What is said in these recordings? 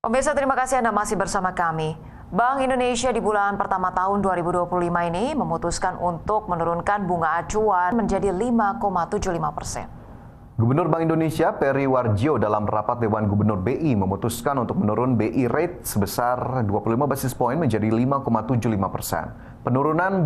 Pemirsa, terima kasih Anda masih bersama kami. Bank Indonesia di bulan pertama tahun 2025 ini memutuskan untuk menurunkan bunga acuan menjadi 5,75%. Gubernur Bank Indonesia Peri Warjio dalam rapat Dewan Gubernur BI memutuskan untuk menurun BI rate sebesar 25 basis point menjadi 5,75%. Penurunan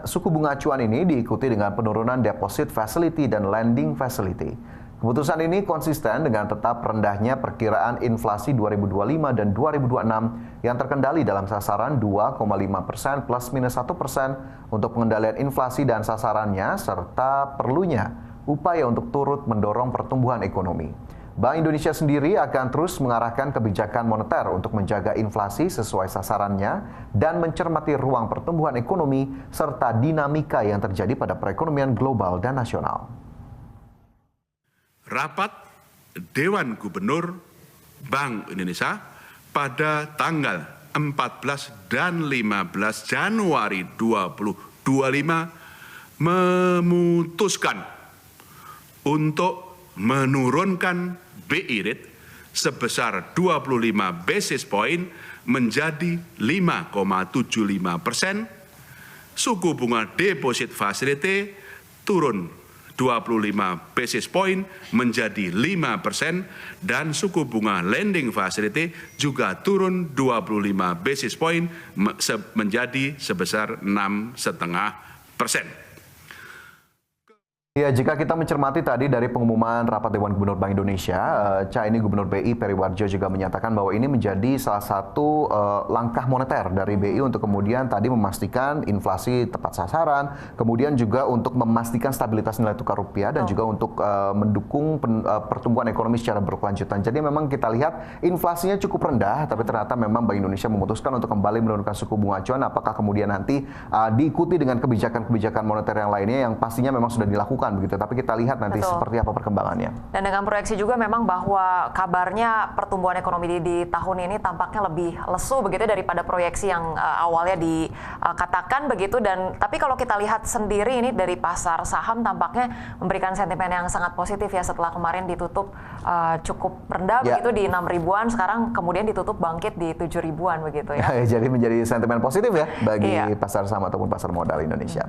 suku bunga acuan ini diikuti dengan penurunan deposit facility dan lending facility. Keputusan ini konsisten dengan tetap rendahnya perkiraan inflasi 2025 dan 2026 yang terkendali dalam sasaran 2,5% plus minus 1% untuk pengendalian inflasi dan sasarannya serta perlunya upaya untuk turut mendorong pertumbuhan ekonomi. Bank Indonesia sendiri akan terus mengarahkan kebijakan moneter untuk menjaga inflasi sesuai sasarannya dan mencermati ruang pertumbuhan ekonomi serta dinamika yang terjadi pada perekonomian global dan nasional. Rapat Dewan Gubernur Bank Indonesia pada tanggal 14 dan 15 Januari 2025 memutuskan untuk menurunkan BI rate sebesar 25 basis point menjadi 5,75%, suku bunga deposit facility turun 25 basis point menjadi 5% dan suku bunga lending facility juga turun 25 basis point menjadi sebesar 6,5%. Ya, jika kita mencermati tadi dari pengumuman rapat Dewan Gubernur Bank Indonesia, ini Gubernur BI Peri Warjio juga menyatakan bahwa ini menjadi salah satu langkah moneter dari BI untuk kemudian tadi memastikan inflasi tepat sasaran, kemudian juga untuk memastikan stabilitas nilai tukar rupiah dan juga untuk mendukung pertumbuhan ekonomi secara berkelanjutan. Jadi memang kita lihat inflasinya cukup rendah, tapi ternyata memang Bank Indonesia memutuskan untuk kembali menurunkan suku bunga acuan. Apakah kemudian nanti diikuti dengan kebijakan-kebijakan moneter yang lainnya yang pastinya memang sudah dilakukan begitu, tapi kita lihat nanti seperti apa perkembangannya. Dan dengan proyeksi juga memang bahwa kabarnya pertumbuhan ekonomi di tahun ini tampaknya lebih lesu begitu daripada proyeksi yang awalnya dikatakan begitu. Dan tapi kalau kita lihat sendiri ini dari pasar saham tampaknya memberikan sentimen yang sangat positif ya setelah kemarin ditutup cukup rendah begitu di 6 ribuan, sekarang kemudian ditutup bangkit di 7 ribuan begitu ya. Jadi menjadi sentimen positif ya bagi pasar saham ataupun pasar modal Indonesia.